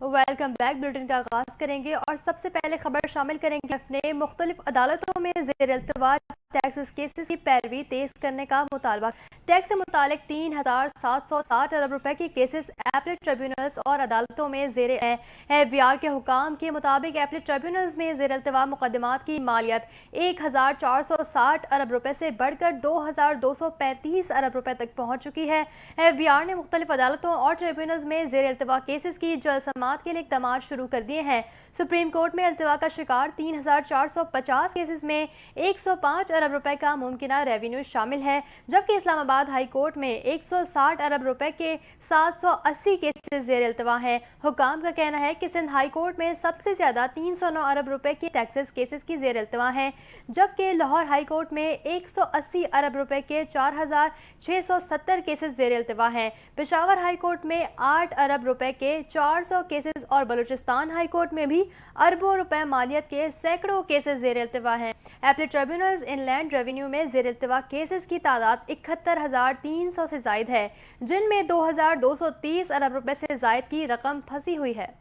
Welcome back. Bulletin का आगाज करेंगे और सबसे पहले खबर शामिल करेंगे। अपने मुख्तलिफ अदालतों में ज़ेर इल्तवा टैक्स केसेस की पैरवी तेज करने का मुतालबा। टैक्स से मुतालिक 3,760 अरब रुपए के केसेस एपलेट ट्रिब्यूनल्स और अदालतों में ज़ेर एफबीआर के हुकाम के मुताबिक एपलेट ट्रिब्यूनल्स में ज़ेर इल्तवा मुकदमात की मालियत 1,460 अरब रुपए से बढ़कर 2,235 अरब रुपए तक पहुँच चुकी है। एफबीआर ने मुख्तलिफ अदालतों और ट्रिब्यूनल्स में ज़ेर इल्तवा केसेस की जल्द समाअत के लिए इक़दाम शुरू कर दिए हैं। सुप्रीम कोर्ट में इल्तवा का शिकार 3,450 केसेस में 105 अरब रुपए का मुमकिना रेवेन्यू शामिल है, जबकि इस्लामाबाद हाई कोर्ट में 160 अरब रुपए के 780 केसेस ज़ेर इल्तवा हैं। हुकाम का कहना है कि सिंध हाई कोर्ट में सबसे ज़्यादा 309 अरब रुपए के टैक्सेस केसेस की ज़ेर इल्तवा हैं, जबकि लाहौर हाई कोर्ट में 180 अरब रुपए के 4,670 केसेस ज़ेर इल्तवा हैं। पेशावर हाई कोर्ट में 8 अरब रुपए के 400 केसेस और बलूचिस्तान हाई कोर्ट में भी अरबों रुपए मालियत के सैकड़ों केसेस ज़ेर इल्तवा हैं। एपलेट ट्रिब्यूनल्स इनलैंड रेवेन्यू में ज़ेर इल्तवा केसेस की तादाद 71,300 से जायद है, जिनमें 2,230 अरब रुपए से जायद की रकम फंसी हुई है।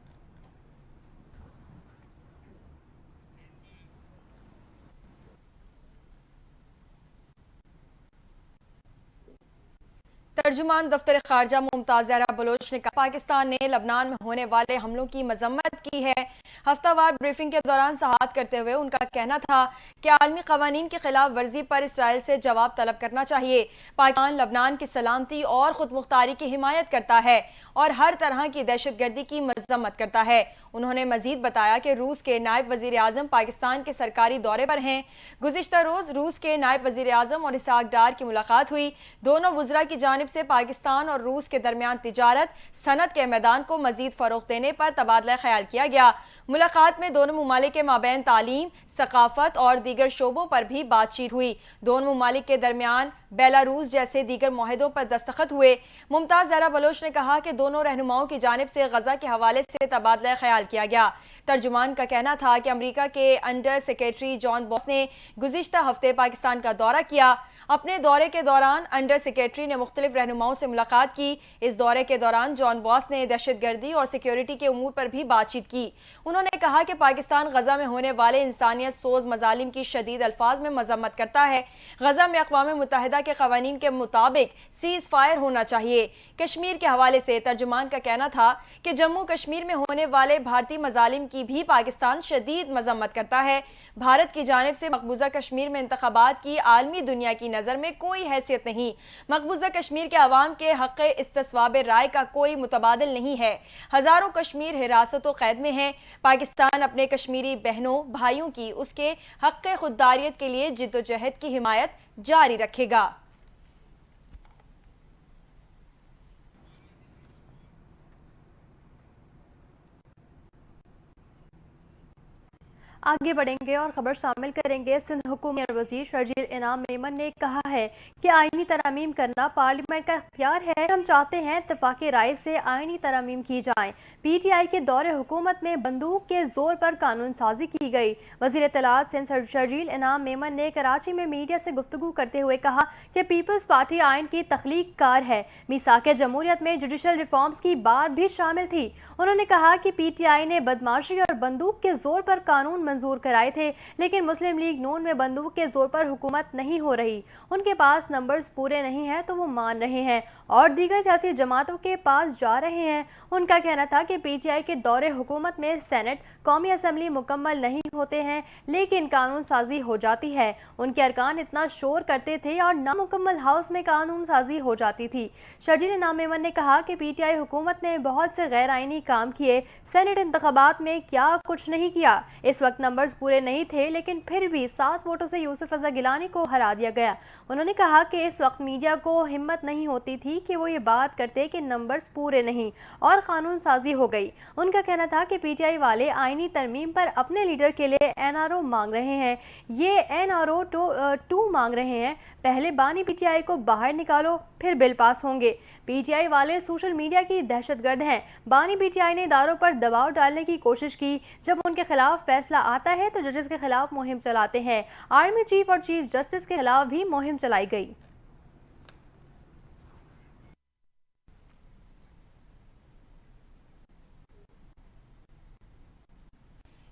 तर्जुमान दफ्तर खारजा मुमताज़ ज़हरा बलोच ने कहा, पाकिस्तान ने लबनान में होने वाले हमलों की मजम्मत की है। हफ्तावार ब्रीफिंग के दौरान सहात करते हुए उनका कहना था कि आलमी कवानीन की खिलाफ वर्जी पर इसराइल से जवाब तलब करना चाहिए। पाकिस्तान लबनान की सलामती और खुद मुख्तारी की हिमायत करता है और हर तरह की दहशत गर्दी की मजम्मत करता है। उन्होंने मजीद बताया कि रूस के नायब वजीर आजम पाकिस्तान के सरकारी दौरे पर हैं। गुज़िश्ता रोज रूस के नायब वजीर आजम और इसहाक डार की मुलाकात हुई। दोनों वज़रा की जानिब से पाकिस्तान और रूस के दरमियान तिजारत सनत के मैदान को मजीद फरोग़ देने पर तबादला ख्याल किया गया। मुलाकात में दोनों ममालिक के माबैन तालीम, सकाफत और दीगर शोबों पर भी बातचीत हुई। दोनों ममालिक के दरमियान बेलारूस जैसे दीगर मुआहिदों पर दस्तखत हुए। मुमताज़ ज़हरा बलोच ने कहा कि दोनों रहनुमाओं की जानिब से गजा के हवाले से तबादला ख्याल किया गया। तर्जुमान का कहना था कि अमरीका के अंडर सेक्रेटरी जॉन बॉस ने गुज़िश्ता हफ्ते पाकिस्तान का दौरा किया। अपने दौरे के दौरान अंडर सेक्रेटरी ने मुख्तलिफ रहनुमाओं से मुलाकात की। इस दौरे के दौरान जॉन बॉस ने दहशत गर्दी और सिक्योरिटी के उमूर पर भी बातचीत की। उन्होंने कहा कि पाकिस्तान गजा में होने वाले इंसानियत सोज मजालिम की शदीद अल्फाज में मजम्मत करता है। गजा में अक़वाम मुत्तहिदा के कवानीन के मुताबिक सीज फायर होना चाहिए। कश्मीर के हवाले से तर्जुमान का कहना था कि जम्मू कश्मीर में होने वाले भारतीय मजालिम की भी पाकिस्तान शदीद मजम्मत करता है। भारत की जानिब से मकबूजा कश्मीर में इंतखाबात की आलमी दुनिया की नज़र में कोई हैसियत नहीं। मकबूजा कश्मीर के अवाम के हक़ इस्तिस्वाब राय का कोई मुतबादिल नहीं है। हज़ारों कश्मीर हिरासत व कैद में हैं। पाकिस्तान अपने कश्मीरी बहनों भाइयों की उसके हक़ खुददारियत के लिए जिद्दोजहद की हिमायत जारी रखेगा। आगे बढ़ेंगे और खबर शामिल करेंगे। सिंध हुकूमत वज़ीर शर्जील इनाम मेमन ने कहा है कि आईनी तरमीम करना पार्लियामेंट का इख्तियार है। हम चाहते हैं इत्तफाक़ी राय से आईनी तरमीम की जाए। PTI के दौरे हुकूमत में बंदूक के जोर पर कानून साजी की गई। वज़ीर इत्तलात सिंध शर्जील इनाम मेमन ने कराची में मीडिया से गुफ्तगू करते हुए कहा कि पीपल्स पार्टी आइन की तख्लीक कार है। मीसाक जमहूरियत में जुडिशल रिफॉर्म्स की बात भी शामिल थी। उन्होंने कहा कि PTI ने बदमाशी और बंदूक के जोर पर कानून मंजूर कराए थे, लेकिन मुस्लिम लीग नून में बंदूक के जोर पर हुकूमत नहीं हो रही। उनके पास नंबर्स पूरे नहीं हैं तो वो मान रहे हैं और दीगर सियासी जमातों के पास जा रहे हैं। उनका कहना था कि PTI के दौरे हुकूमत में सेनेट, कौमी असम्बली मुकम्मल नहीं होते हैं, लेकिन कानून साजी हो जाती है। उनके अरकान इतना शोर करते थे और नामुकम्मल हाउस में कानून साजी हो जाती थी। शर्जील इनाम मेमन ने कहा कि PTI हुकूमत ने बहुत से गैर आइनी काम किए, सेनेट इंतखाबात में क्या कुछ नहीं किया। इस वक्त नंबर्स पूरे नहीं थे, लेकिन फिर भी 7 वोटों से यूसुफ रजा गिलानी को हरा दिया गया। उन्होंने कहा कि इस वक्त मीडिया को हिम्मत नहीं होती थी कि वो ये बात करते कि नंबर्स पूरे नहीं और कानून साजी हो गई। उनका कहना था कि PTI वाले आईनी तरमीम पर अपने लीडर के लिए NRO मांग रहे हैं। ये NRO 2 मांग रहे हैं। पहले बानी PTI को बाहर निकालो, फिर बिल पास होंगे। PTI वाले सोशल मीडिया की दहशतगर्द हैं। बानी PTI ने इदारों पर दबाव डालने की कोशिश की। जब उनके खिलाफ फैसला आता है तो जजेस के खिलाफ मुहिम चलाते हैं। आर्मी चीफ और चीफ जस्टिस के खिलाफ भी मुहिम चलाई गई।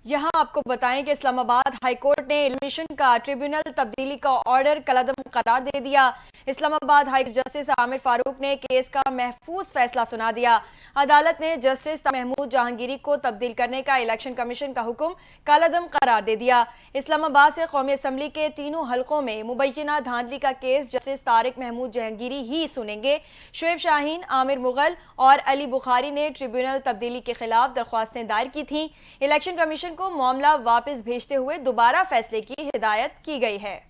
यहाँ आपको बताएं कि इस्लामाबाद हाई कोर्ट ने एडमिशन का ट्रिब्यूनल तब्दीली का ऑर्डर कलअदम करार दे दिया। इस्लामाबाद हाई जस्टिस आमिर फारूक ने केस का महफूज फैसला सुना दिया। अदालत ने जस्टिस महमूद जहांगीरी को तब्दील करने का इलेक्शन कमीशन का हुक्म कलअदम करार दे दिया। इस्लामाबाद से कौमी असम्बली के तीनों हलकों में मुबैना धांधली का केस जस्टिस तारिक महमूद जहांगीरी ही सुनेंगे। शुएब शाहीन, आमिर मुगल और अली बुखारी ने ट्रिब्यूनल तब्दीली के खिलाफ दरख्वास्तें दायर की थीं। इलेक्शन कमीशन को मामला वापस भेजते हुए दोबारा फैसले की हिदायत की गई है।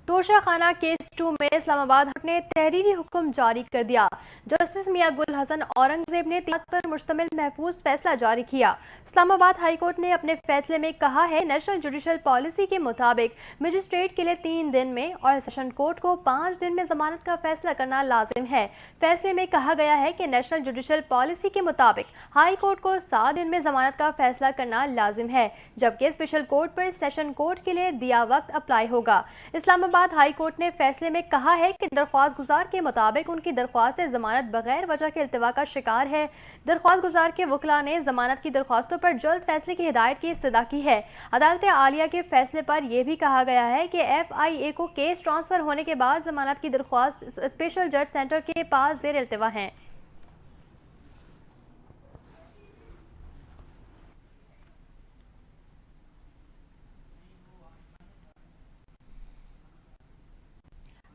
तोशाखाना केस 2 में इस्लामाबाद हाई कोर्ट ने तहरीरी हुक्म जारी कर दिया। जस्टिस मियां गुल हसन औरंगजेब ने तिलावत पर मुश्तमिल महफूज फैसला जारी किया। इस्लामाबाद हाई कोर्ट ने अपने फैसले में कहा है, नेशनल जुडिशल पॉलिसी के मुताबिक मजिस्ट्रेट के लिए 3 दिन में और सेशन कोर्ट को 5 दिन में जमानत का फैसला करना लाजिम है। फैसले में कहा गया है कि नेशनल जुडिशल पॉलिसी के मुताबिक हाई कोर्ट को 7 दिन में जमानत का फैसला करना लाजिम है, जबकि स्पेशल कोर्ट पर सेशन कोर्ट के लिए दिया वक्त अप्लाई होगा। इस्लामाबाद हाई कोर्ट ने फैसले में कहा है कि दरख्वास्त गुजार के मुताबिक उनकी दरख्वास्त जमानत बगैर वजह के इल्तिवा का शिकार है। दरख्वास्त गुजार के वकला ने जमानत की दरख्वास्तों पर जल्द फैसले की हिदायत की इस्तदा की है। अदालत आलिया के फैसले पर यह भी कहा गया है कि FIA को केस ट्रांसफर होने के बाद जमानत की दरख्वास्त स्पेशल जज सेंटर के पास जेर इल्तिवा है।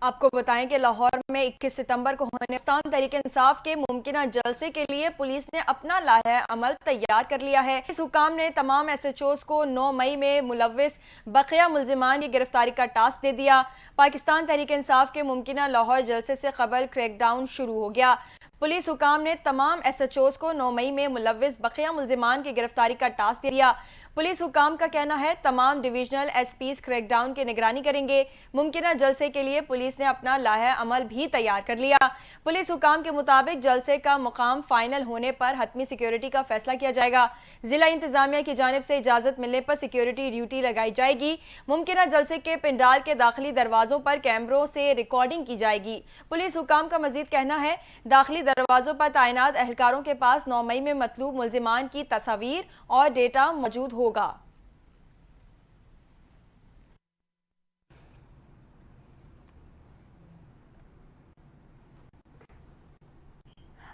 आपको बताएं कि लाहौर में 21 सितंबर को होने पाकिस्तान तहरीक-ए-इंसाफ के मुमकिना जलसे के लिए पुलिस ने अपना लाहा अमल तैयार कर लिया है। इस हुकाम ने तमाम SHOs को 9 मई में मुलव्विस बकिया मुल्जिमान की गिरफ्तारी का टास्क दे दिया। पाकिस्तान तहरीक-ए-इंसाफ के मुमकिना लाहौर जलसे से कबल क्रैकडाउन शुरू हो गया। पुलिस हुकाम ने तमाम SHOs को 9 मई में मुलव्विस बकिया मुल्जिमान की गिरफ्तारी का टास्क दे दिया। पुलिस हुकाम का कहना है, तमाम डिविजनल SPs क्रैकडाउन की निगरानी करेंगे। मुमकिना जलसे के लिए पुलिस ने अपना लाहा अमल भी तैयार कर लिया। पुलिस हुकाम के मुताबिक जलसे का मुकाम फाइनल होने पर हतमी सिक्योरिटी का फैसला किया जाएगा। जिला इंतजामिया की जानिब से इजाजत मिलने पर सिक्योरिटी ड्यूटी लगाई जाएगी। मुमकिना जलसे के पिंडाल के दाखिली दरवाजों पर कैमरों से रिकॉर्डिंग की जाएगी। पुलिस हुकाम का मजीद कहना है, दाखिली दरवाजों पर तैनात एहलकारों के पास 9 मई में मतलूब मुल्जिमान की तस्वीर और डेटा मौजूद होगा।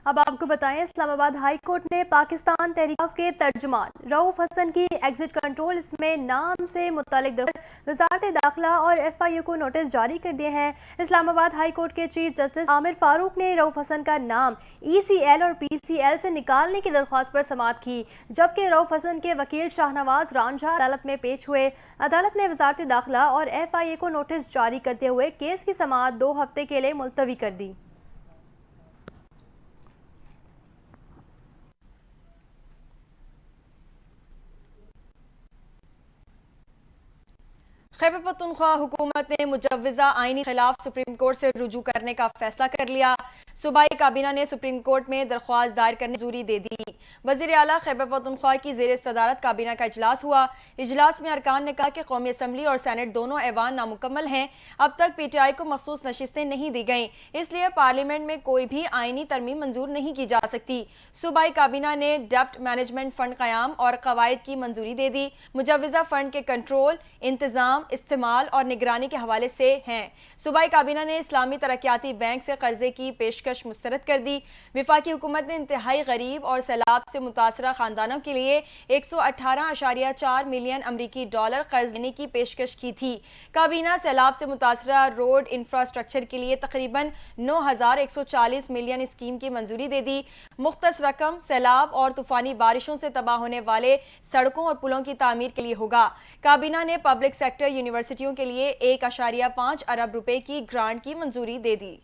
अब आपको बताएं, इस्लामाबाद हाई कोर्ट ने पाकिस्तान तहरीक के तर्जुमान रऊफ हसन की एग्जिट कंट्रोल इसमें नाम से मुतालिक वजारत दाखिला और FIA को नोटिस जारी कर दिए हैं। इस्लामाबाद हाई कोर्ट के चीफ जस्टिस आमिर फारूक ने रऊफ हसन का नाम ECL और PCL से निकालने की दरख्वास्त पर समाअत की, जबकि रऊफ हसन के वकील शाहनवाज रांझा अदालत में पेश हुए। अदालत ने वजारत दाखिला और FIA को नोटिस जारी करते हुए केस की समाअत 2 हफ्ते के लिए मुलतवी कर दी। खैबर पख्तूनख्वा हुकूमत ने मुजव्वज़ा आईनी खिलाफ सुप्रीम कोर्ट से रुजू करने का फैसला कर लिया। सूबाई काबीना ने सुप्रीम कोर्ट में दरख्वास्त दायर करने की मंजूरी दे दी। वज़ीर आला खैबर पख्तूनख्वा की ज़ेर सदारत काबीना का इजलास हुआ। इजलास में अरकान ने कहा कि कौमी असम्बली और सेनेट दोनों ऐवान नामुकम्मल हैं। अब तक PTI को मखसूस नशिस्तें नहीं दी गईं, इसलिए पार्लियामेंट में कोई भी आईनी तरमीम मंजूर नहीं की जा सकती। सूबाई काबीना ने डेप्ट मैनेजमेंट फंड क़याम और कवायद की मंजूरी दे दी। मुजव्वज़ा फंड के कंट्रोल, इंतजाम, इस्तेमाल और निगरानी के हवाले से हैं। सूबाई काबीना ने इस्लामी तरक्याती बैंक से कर्जे की पेशकश मुस्तरद कर दी। विफाकी हुकूमत ने इंतहाई गरीब और सैलाब से मुतासरा खानदानों के लिए 118.4 मिलियन अमरीकी डॉलर कर्ज देने की पेशकश की थी। काबीना सैलाब से मुतासरा रोड इंफ्रास्ट्रक्चर के लिए तकरीबन 9,140 मिलियन स्कीम की मंजूरी दे दी। मुख्तस रकम सैलाब और तूफानी बारिशों से तबाह होने वाले सड़कों और पुलों की तामीर के लिए होगा। काबीना ने पब्लिक सेक्टर यूनिवर्सिटियों के लिए 1.5 अरब रुपए की ग्रांट की मंजूरी दे दी।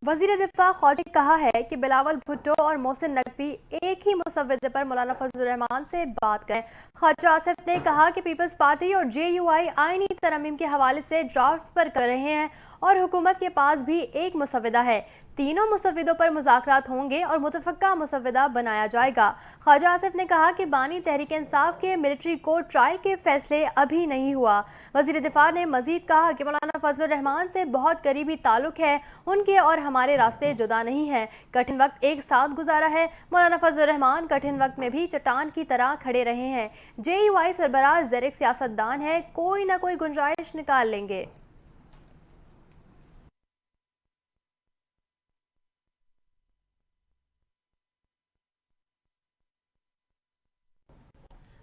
वज़ीर दिफा ख्वाजा ने कहा है कि बिलावल भुट्टो और मोहसिन नकवी एक ही मुसव्वदे पर मौलाना फजलुर रहमान से बात करें। ख्वाजा आसिफ ने कहा कि पीपल्स पार्टी और JUI आईनी तरमीम के हवाले से ड्राफ्ट पर कर रहे हैं और हुकूमत के पास भी एक मुसव्विदा है। तीनों मुसव्विदों पर मुज़ाकरात होंगे और मुतफ़क्का मुसव्विदा बनाया जाएगा। ख्वाजा आसिफ ने कहा कि बानी तहरीक इंसाफ के मिलिट्री कोर्ट ट्रायल के फैसले अभी नहीं हुआ। वज़ीर दिफा ने मजीद कहा कि मौलाना फजलुर रहमान से बहुत करीबी ताल्लुक है, उनके और हमारे रास्ते जुदा नहीं हैं। कठिन वक्त एक साथ गुजारा है। मौलाना फजलुर रहमान कठिन वक्त में भी चट्टान की तरह खड़े रहे हैं। JUI सरबराह ज़ेरिक सियासतदान है, कोई ना कोई गुंजाइश निकाल लेंगे।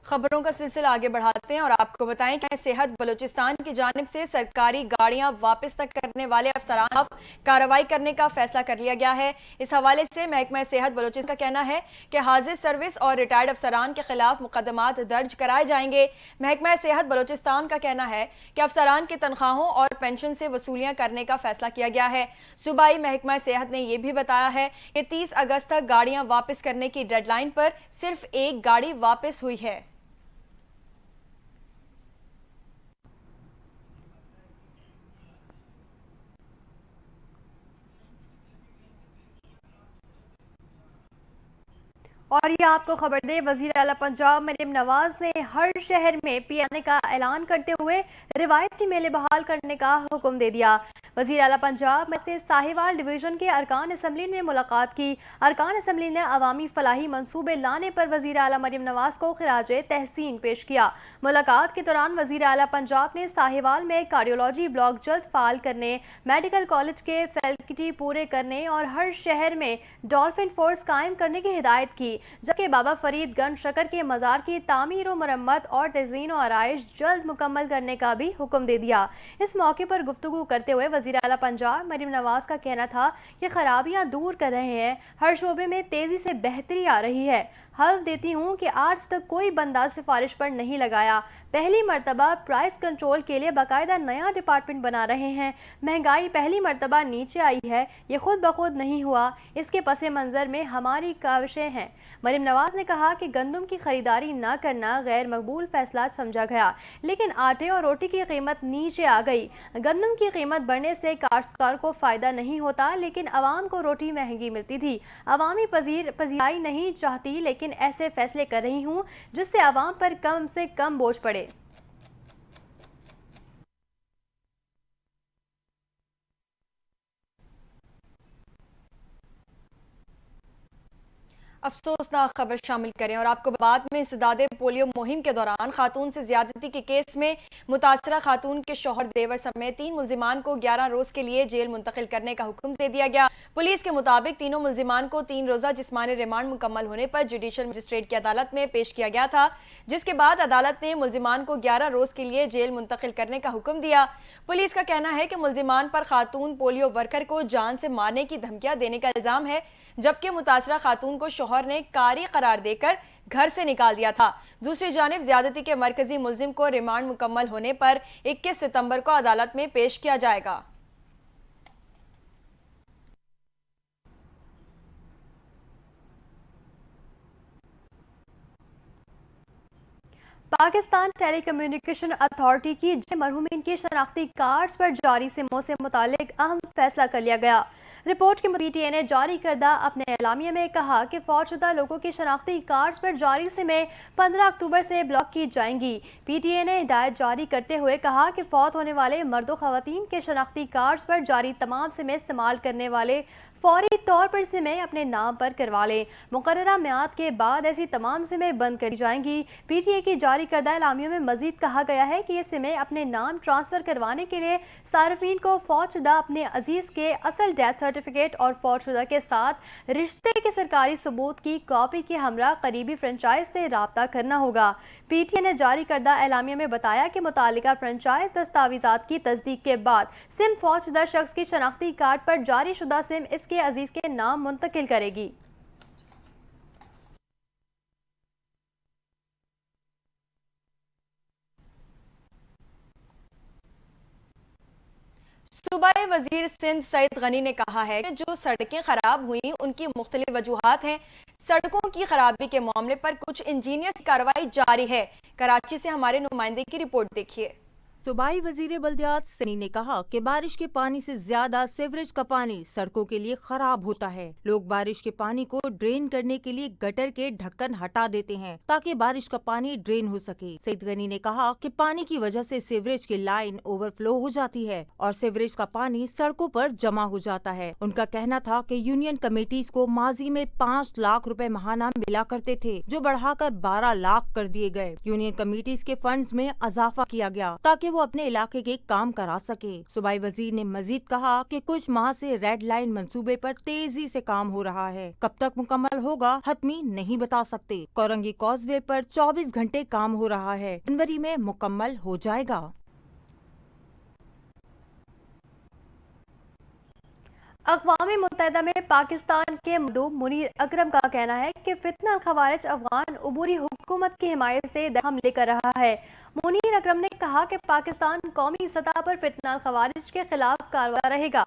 खबरों का सिलसिला आगे बढ़ाते हैं और आपको बताएं कि सेहत बलूचिस्तान की जानिब से सरकारी गाड़ियां वापस तक करने वाले अफसरान पर कार्रवाई करने का फैसला कर लिया गया है। इस हवाले से महकमा सेहत बलूचिस्तान का कहना है कि हाजिर सर्विस और रिटायर्ड अफसरान के खिलाफ मुकदमात दर्ज कराए जाएंगे। महकमा सेहत बलूचिस्तान का कहना है कि अफसरान की तनख्वाहों और पेंशन से वसूलियां करने का फैसला किया गया है। सूबाई महकमा सेहत ने यह भी बताया है कि 30 अगस्त तक गाड़ियां वापस करने की डेडलाइन पर सिर्फ एक गाड़ी वापस हुई है। और ये आपको खबर दे, वज़ीर आला पंजाब मरीम नवाज ने हर शहर में पियाने का ऐलान करते हुए रिवायती मेले बहाल करने का हुक्म दे दिया। वज़ीर आला पंजाब में से साहिवाल डिवीज़न के अरकान असम्बली ने मुलाकात की। अरकान असम्बली ने अवामी फलाही मंसूबे लाने पर वज़ीर आला मरीम नवाज को खिराजे तहसीन पेश किया। मुलाकात के दौरान वज़ीर आला पंजाब ने साहिवाल में कार्डियोलॉजी ब्लॉक जल्द फाल करने, मेडिकल कॉलेज के फैकल्टी पूरे करने और हर शहर में डॉल्फिन फोर्स कायम करने की हिदायत की, जबकि बाबा फरीद गंज शकर के मज़ार की तामीर व मरम्मत और तज़ीन व आराइश जल्द मुकम्मल करने का भी हुक्म दे दिया। इस मौके पर गुफ्तगू करते हुए वज़ीर आला पंजाब मरीम नवाज का कहना था कि खराबियां दूर कर रहे हैं, हर शोबे में तेज़ी से बेहतरी आ रही है। हल्फ देती हूँ कि आज तक कोई बंदा सिफारिश पर नहीं लगाया। पहली मरतबा प्राइस कंट्रोल के लिए बाकायदा नया डिपार्टमेंट बना रहे हैं। महंगाई पहली मरतबा नीचे आई है, ये खुद ब खुद नहीं हुआ, इसके पस मंज़र में हमारी काविशें हैं। मरीम नवाज ने कहा कि गंदम की खरीदारी न करना गैर मकबूल फैसला समझा गया, लेकिन आटे और रोटी की कीमत नीचे आ गई। गंदम की कीमत बढ़ने से काश्तकार को फ़ायदा नहीं होता, लेकिन आवाम को रोटी महंगी मिलती थी। अवामी पजीराई नहीं चाहती, लेकिन ऐसे फैसले कर रही हूँ जिससे आवाम पर कम से कम बोझ पड़े। अफसोसनाक खबर शामिल करें और आपको बाद में इंसदादे पोलियो मुहिम के दौरान खातून से ज्यादती के केस में मुतासरा खातून के शौहर देवर समेत 3 मुलजिमान को 11 रोज के लिए जेल मुंतकिल करने का हुक्म दे दिया गया। पुलिस के मुताबिक तीनों मुलजिमान को 3 रोजा जिस्मानी रिमांड मुकम्मल होने पर जुडिशल मजिस्ट्रेट की अदालत में पेश किया गया था, जिसके बाद अदालत ने मुलजिमान को 11 रोज के लिए जेल मुंतकिल करने का हुक्म दिया। पुलिस का कहना है कि मुलजिमान पर खातून पोलियो वर्कर को जान से मारने की धमकियां देने का इल्जाम है, जबकि मुतासरा खातून को शौहर ने कारी करार देकर घर से निकाल दिया था। दूसरी जानिब ज्यादती के मरकजी मुलजिम को रिमांड मुकम्मल होने पर 21 सितंबर को अदालत में पेश किया जाएगा। पाकिस्तान टेलीकम्युनिकेशन अथॉरिटी की मरहूमीन की शनाख्ती कार्ड्स पर जारी सिमों से मुतालिक अहम फैसला कर लिया गया। रिपोर्ट के PTA ने जारी करदा अपने एलामिया में कहा कि फौतशुदा लोगों की शनाख्ती कार्ड्स पर जारी सिमें 15 अक्टूबर से ब्लॉक की जाएंगी। PTA ने हिदायत जारी करते हुए कहा कि फौत होने वाले मर्दों खवातीन के शनाख्ती कार्ड्स पर जारी तमाम सिमें इस्तेमाल करने वाले फौरी तौर पर सिमें अपने नाम पर करवा लें। मुकर्ररा मियाद के बाद ऐसी तमाम सिमें बंद कर दी जाएंगी। PTA की जारी करदा एलामिया में मजीद कहा गया है कि ये सिमें अपने नाम ट्रांसफ़र करवाने के लिए सार्फिन को फौतशुदा अपने अजीज़ के असल डेथ सर्टिफिकेट और फौतशुदा के साथ रिश्ते के सरकारी सबूत की कॉपी के हमरा करीबी फ्रेंचाइज से रब्ता करना होगा। PTA ने जारी करदा एलामिया में बताया कि मुतालिका फ्रेंचाइज दस्तावेजात की तस्दीक के बाद सिम फौतशुदा शख्स की शनाख्ती कार्ड पर जारी शुदा सिम इसके अजीज के नाम मुंतकिल करेगी। सूबाई वजीर सिंध सईद गनी ने कहा है कि जो सड़कें खराब हुई उनकी मुख्तलिफ वजूहात हैं। सड़कों की खराबी के मामले पर कुछ इंजीनियर की कार्रवाई जारी है। कराची से हमारे नुमाइंदे की रिपोर्ट देखिए। सूबाई वजीर बल्दियात सनी ने कहा कि बारिश के पानी से ज्यादा सीवरेज का पानी सड़कों के लिए खराब होता है। लोग बारिश के पानी को ड्रेन करने के लिए गटर के ढक्कन हटा देते हैं ताकि बारिश का पानी ड्रेन हो सके। सईद गनी ने कहा कि पानी की वजह से सीवरेज की लाइन ओवरफ्लो हो जाती है और सीवरेज का पानी सड़कों पर जमा हो जाता है। उनका कहना था कि यूनियन कमेटीज को माजी में 5 लाख रुपए महाना मिला करते थे, जो बढ़ाकर 12 लाख कर दिए गए। यूनियन कमेटीज के फंड्स में इजाफा किया गया ताकि वो अपने इलाके के काम करा सके। सूबाई वजीर ने मजीद कहा कि कुछ माह से रेड लाइन मंसूबे पर तेजी से काम हो रहा है। कब तक मुकम्मल होगा हतमी नहीं बता सकते। कोरंगी कॉजवे पर 24 घंटे काम हो रहा है, जनवरी में मुकम्मल हो जाएगा। अक़वाम मुत्तहिदा में पाकिस्तान के मंदूब मुनीर अकरम का कहना है कि फितना खवारिज अफगान अबूरी हुकूमत की हिमायत से हमले कर रहा है। मुनीर अकरम ने कहा कि पाकिस्तान कौमी सतह पर फितना खवारिज के खिलाफ कार्रवाई रहेगा।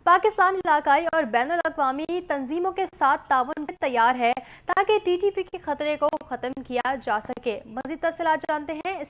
पाकिस्तान इलाकाई और बैनुल अक़वामी तंजीमों के साथ ताउन तैयार है ताकि TTP के खतरे को ख़त्म किया जा सके। मज़ीद तफसीलात जानते हैं।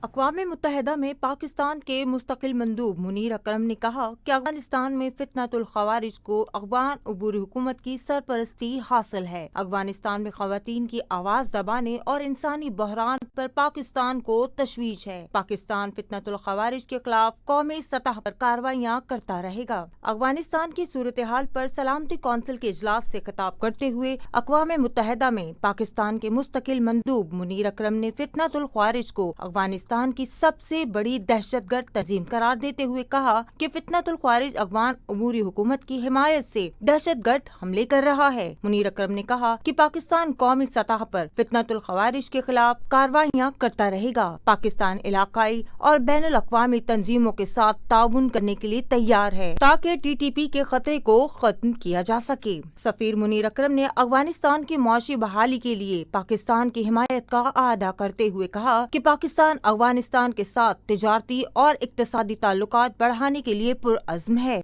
अक़वाम मुत्तहिदा में पाकिस्तान के मुस्तकिल मंदूब मुनीर अकरम ने कहा कि अफगानिस्तान में फितनतुल खवारिज को अफगान अबूरी हुकूमत की सरपरस्ती हासिल है। अफगानिस्तान में खवातीन की आवाज दबाने और इंसानी बहरान पर पाकिस्तान को तशवीश है। पाकिस्तान फितनतुल खवारिज के खिलाफ कौमी सतह पर कार्रवाइयाँ करता रहेगा। अफगानिस्तान की सूरत हाल पर सलामती कौंसिल के इजलास से खिताब करते हुए अक़वाम मुत्तहिदा में पाकिस्तान के मुस्तकिल मंदूब मुनीर अकरम ने फितनतुल खवारिज को अफगानिस्तान की सबसे बड़ी दहशतगर्द तंजीम करार देते हुए कहा कि फितनतुल ख्वारिज अफगान अबूरी हुकूमत की हिमायत से दहशतगर्द हमले कर रहा है। मुनीर अकरम ने कहा कि पाकिस्तान कौमी सतह पर फितनतुल ख्वारिज के खिलाफ कार्रवाइयाँ करता रहेगा। पाकिस्तान इलाकाई और बैनुल अक़वामी तंजीमों के साथ ताउन करने के लिए तैयार है ताकि TTP के खतरे को खत्म किया जा सके। सफीर मुनीर अकरम ने अफगानिस्तान की मुआशी बहाली के लिए पाकिस्तान की हिमायत का आदा करते हुए कहा कि पाकिस्तान अफगानिस्तान के साथ तिजारती और इक्तिसादी ताल्लुकात बढ़ाने के लिए पुरअज़्म है।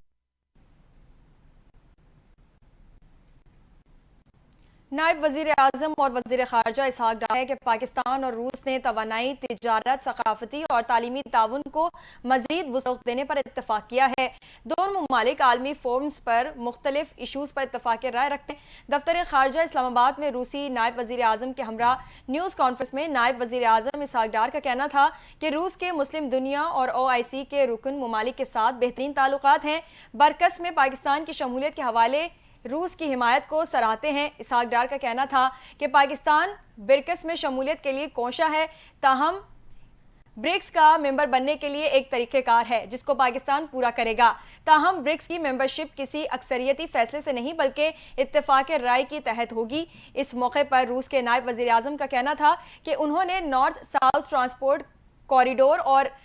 नायब वजीर आजम और वजीर खारजा इसहाक डार है कि पाकिस्तान और रूस ने तवानाई, तिजारत, सकाफती और तालीमी ताउन को मजीद वुसअत देने पर इत्तफाक किया है। दोनों ममालिक आलमी फोरम्स पर मुख्तलिफ इशूज़ पर इत्तफाक राय रखते हैं। दफ्तर खारजा इस्लामाबाद में रूसी नायब वजीर आजम के हमरा न्यूज़ कॉन्फ्रेंस में नायब वजीर आजम इसहाक डार का कहना था कि रूस के मुस्लिम दुनिया और OIC के रुकन ममालिक के साथ बेहतरीन ताल्लुकात हैं। बरकस में पाकिस्तान की शमूलियत के हवाले रूस की हिमायत को सराहते हैं। इसहाक डार का कहना था कि पाकिस्तान ब्रिक्स में शमूलियत के लिए कोशा है, ताहम ब्रिक्स का मेंबर बनने के लिए एक तरीक़ेकार है जिसको पाकिस्तान पूरा करेगा। ताहम ब्रिक्स की मेंबरशिप किसी अक्सरियती फैसले से नहीं बल्कि इत्तेफाक राय के तहत होगी। इस मौके पर रूस के नायब वज़ीर आज़म का कहना था कि उन्होंने नॉर्थ साउथ ट्रांसपोर्ट कॉरिडोर और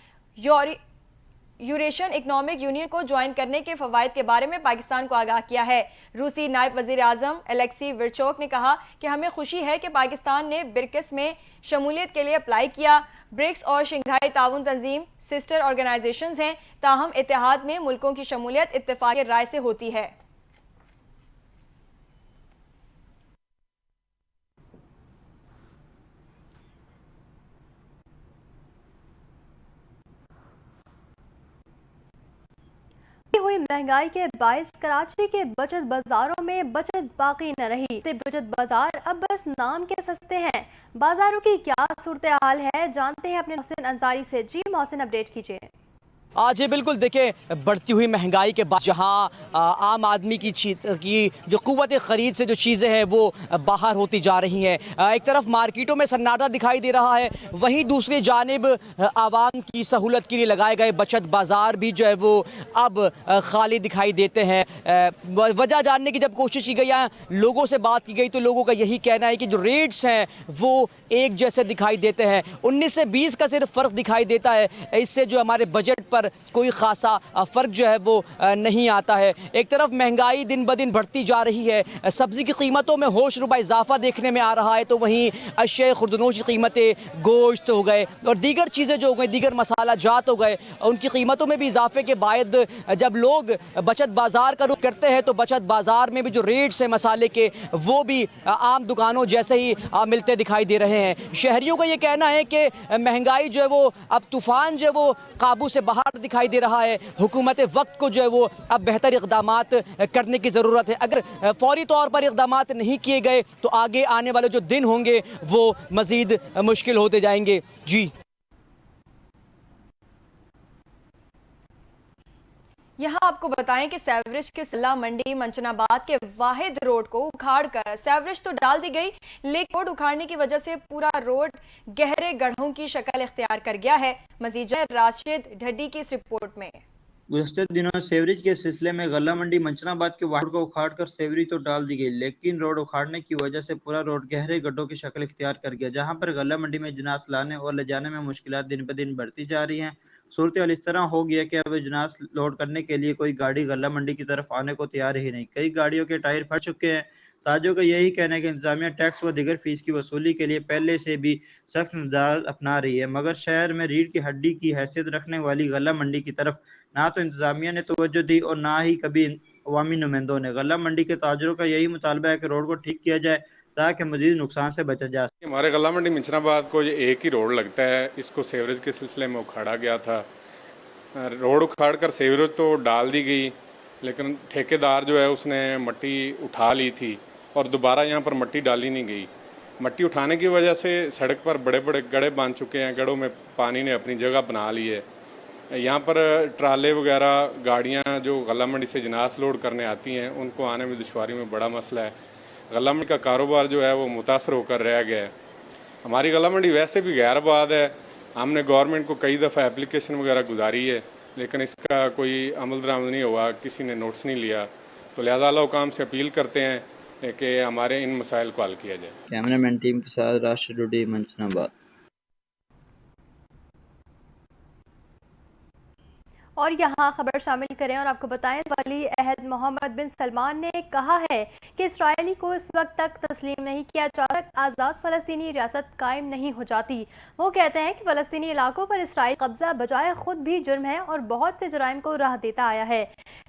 यूरेशियन इकनॉमिक यूनियन को ज्वाइन करने के फवायद के बारे में पाकिस्तान को आगाह किया है। रूसी नायब वजीर आजम एलेक्सी विरचोक ने कहा कि हमें खुशी है कि पाकिस्तान ने ब्रिक्स में शमूलियत के लिए अप्लाई किया। ब्रिक्स और शंघाई ताउन तंजीम सिस्टर ऑर्गेनाइजेशंस हैं, ताहम इत्तेहाद में मुल्कों की शमूलियत इत्तेफाक राय से होती है। हुई महंगाई के बायस कराची के बचत बाजारों में बचत बाकी न रही। बचत बाजार अब बस नाम के सस्ते हैं। बाजारों की क्या सूरत हाल है, जानते हैं अपने मोहसिन अंसारी से। जी मोहसिन, अपडेट कीजिए। जी बिल्कुल, देखिए बढ़ती हुई महंगाई के बाद जहां आम आदमी की जो क़ुव्वत ख़रीद से जो चीज़ें हैं वो बाहर होती जा रही हैं। एक तरफ मार्केटों में सन्नाटा दिखाई दे रहा है, वहीं दूसरी जानिब आवाम की सहूलत के लिए लगाए गए बचत बाज़ार भी जो है वो अब खाली दिखाई देते हैं। वजह जानने की जब कोशिश की गई, लोगों से बात की गई तो लोगों का यही कहना है कि जो रेट्स हैं वो एक जैसे दिखाई देते हैं। 19 से 20 का सिर्फ फ़र्क दिखाई देता है। इससे जो हमारे बजट पर अंदर कोई खासा फ़र्क जो है वो नहीं आता है। एक तरफ महंगाई दिन ब दिन बढ़ती जा रही है, सब्ज़ी की कीमतों में होश रुबा इजाफा देखने में आ रहा है, तो वहीं अशिया खुर्दनोश की कीमतें, गोश्त हो गए और दीगर चीज़ें जो हो गई, दीगर मसाला जात हो गए, उनकी कीमतों में भी इजाफे के बाद जब लोग बचत बाज़ार का रुख करते हैं तो बचत बाज़ार में भी जो रेट्स हैं मसाले के वो भी आम दुकानों जैसे ही मिलते दिखाई दे रहे हैं। शहरियों का ये कहना है कि महंगाई जो है वो अब तूफ़ान जो है वो काबू से बाहर दिखाई दे रहा है। हुकूमत वक्त को जो है वो अब बेहतर इक़दामात करने की ज़रूरत है। अगर फौरी तौर पर इक़दामात नहीं किए गए तो आगे आने वाले जो दिन होंगे वो मज़ीद मुश्किल होते जाएंगे। जी, यहाँ आपको बताएं कि सेवरेज के सिल्ला मंडी मंचनाबाद के वाहिद रोड को उखाड़कर सेवरेज तो डाल दी गई, लेकिन रोड उखाड़ने की वजह से पूरा रोड गहरे गड्ढों की शक्ल इख्तियार कर गया है। मजीद राशिद ढड्डी की इस रिपोर्ट में। गुज़श्ते दिनों सेवरेज के सिलसिले में गल्ला मंडी मंचनाबाद के वार्ड को उखाड़कर सेवरेज तो डाल दी गई, लेकिन रोड उखाड़ने की वजह से पूरा रोड गहरे गड्ढों की शक्ल इख्तियार कर गया, जहां पर गल्ला मंडी में जिनास लाने और ले जाने में मुश्किलात दिन ब दिन बढ़ती जा रही हैं। सूरत हाल इस तरह हो गया कि अब जिनास लोड करने के लिए कोई गाड़ी गल्ला मंडी की तरफ आने को तैयार ही नहीं। कई गाड़ियों के टायर फट चुके हैं। ताजों का यही कहना है कि इंतजामिया टैक्स व दीगर फीस की वसूली के लिए पहले से भी सख्त इंतजाम अपना रही है, मगर शहर में रीढ़ की हड्डी की हैसियत रखने वाली गल्ला मंडी की तरफ ना तो इंतजामिया ने तवज्जो दी और ना ही कभी अवामी नुमाइंदों ने। गल्ला मंडी के ताजरों का यही मुतालबा है कि रोड को ठीक किया जाए ताकि मजीद नुकसान से बचा जा सके। हमारे गल्ला मंडी मिंचनाबाद को ये एक ही रोड लगता है, इसको सेवरेज के सिलसिले में उखाड़ा गया था। रोड उखाड़ कर सेवरेज तो डाल दी गई, लेकिन ठेकेदार जो है उसने मट्टी उठा ली थी और दोबारा यहाँ पर मट्टी डाली नहीं गई। मट्टी उठाने की वजह से सड़क पर बड़े बड़े गड्ढे बांध चुके हैं, गड्ढों में पानी ने अपनी जगह बना ली है। यहाँ पर ट्राले वगैरह गाड़ियाँ जो गल्ला मंडी से जिनास लोड करने आती हैं उनको आने में दुश्वारी में बड़ा मसला है। गल्ला मंडी का कारोबार जो है वो मुतासर होकर रह गया है। हमारी गल्ला मंडी वैसे भी गैर आबाद है, हमने गवर्नमेंट को कई दफ़ा एप्लीकेशन वगैरह गुजारी है, लेकिन इसका कोई अमल दरामद नहीं हुआ, किसी ने नोटिस नहीं लिया। तो लिहाजा आला हुकाम से अपील करते हैं कि हमारे इन मसाइल को हल किया जाए। कैमरामैन टीम के साथ राशिद ढड्डी, मंचनाबाद। और यहाँ खबर शामिल करें और आपको बताएं, वली अहद मोहम्मद बिन सलमान ने कहा है कि इसराइली को इस वक्त तक तस्लीम नहीं किया जाता, आज़ाद फ़लस्तीनी रियासत कायम नहीं हो जाती। वो कहते हैं कि फ़लस्तीनी इलाकों पर इसराइल कब्जा बजाय खुद भी जुर्म है और बहुत से जराइम को राह देता आया है।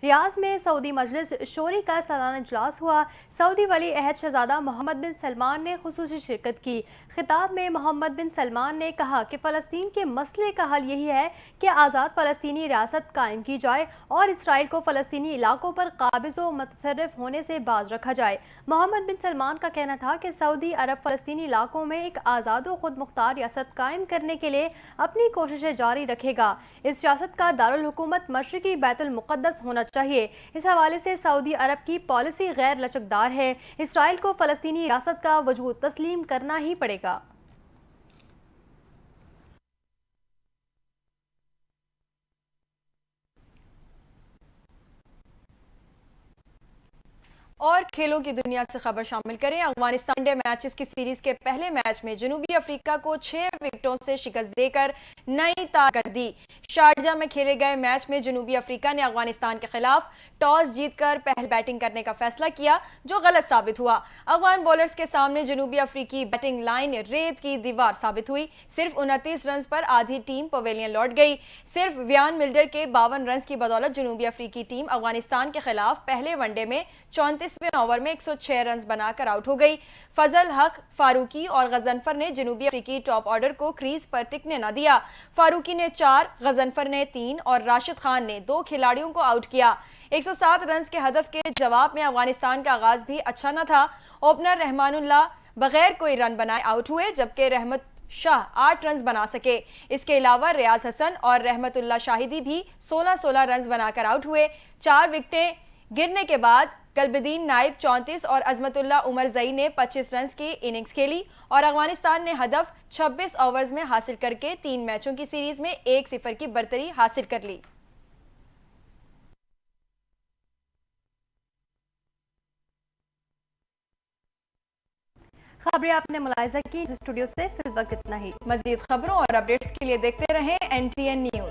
रियाज में सऊदी मजलिस शोरी का सालाना इजलास हुआ। सऊदी वली अहद शहजादा मोहम्मद बिन सलमान ने खुसूसी शिरकत की। खिताब में मोहम्मद बिन सलमान ने कहा कि फ़लस्तीन के मसले का हल यही है कि आज़ाद फ़लस्तीनी रियासत कायम की जाए और इसराइल को फ़लस्तीनी इलाकों पर काबिज़ व मुतसर्रिफ होने से बाज रखा जाए। मोहम्मद बिन सलमान का कहना था कि सऊदी अरब फ़लस्तीनी इलाकों में एक आज़ाद व खुद मुख्तार रियासत कायम करने के लिए अपनी कोशिशें जारी रखेगा। इस रियासत का दारुल हुकूमत मशरिकी बैतुल मुक़द्दस होना चाहिए। इस हवाले से सऊदी अरब की पॉलिसी गैर लचकदार है। इसराइल को फ़लस्तीनी रियासत का वजूद तस्लीम करना ही पड़ेगा। और खेलों की दुनिया से खबर शामिल करें। अफगानिस्तान डे मैचेस की सीरीज के पहले मैच में जनूबी अफ्रीका को 6 विकेटों से शिकस्त देकर नई तारीख कर दी। शारजा में खेले गए मैच में जनूबी अफ्रीका ने अफगानिस्तान के खिलाफ टॉस जीतकर पहल बैटिंग करने का फैसला किया, जो गलत साबित हुआ। अफगान बॉलर्स के सामने जनूबी अफ्रीकी बैटिंग लाइन रेत की दीवार साबित हुई। सिर्फ 29 रन पर आधी टीम पवेलियन लौट गई। सिर्फ व्यान मिल्डर के 52 रन की बदौलत जनूबी अफ्रीकी टीम अफगानिस्तान के खिलाफ पहले वनडे में 34वें ओवर में 106 रन बनाकर आउट हो गई। फजल हक, फारूकी और गजनफर ने जनूबी अफ्रीकी टॉप ऑर्डर को क्रीज पर टिकने न दिया। फारूकी ने 4, गजनफर ने 3 और राशिद खान ने 2 खिलाड़ियों को आउट किया। 107 रन के हदफ के जवाब में अफगानिस्तान का आगाज भी अच्छा न था। ओपनर रहमानुल्लाह बगैर कोई रन बनाए आउट हुए, जबकि रहमत शाह 8 रन बना सके। इसके अलावा रियाज हसन और रहमतुल्लाह शाहिदी भी 16-16 रन बनाकर आउट हुए। 4 विकेटें गिरने के बाद कल्बदीन नाइब 34 और अजमतुल्लाह उमर जई ने 25 रन की इनिंग्स खेली और अफगानिस्तान ने हदफ 26 ओवर्स में हासिल करके 3 मैचों की सीरीज में 1-0 की बरतरी हासिल कर ली। खबरें आपने मुलाहिजा की। स्टूडियो से फिल वक्त इतना ही। मजीद खबरों और अपडेट्स के लिए देखते रहें NTN न्यूज।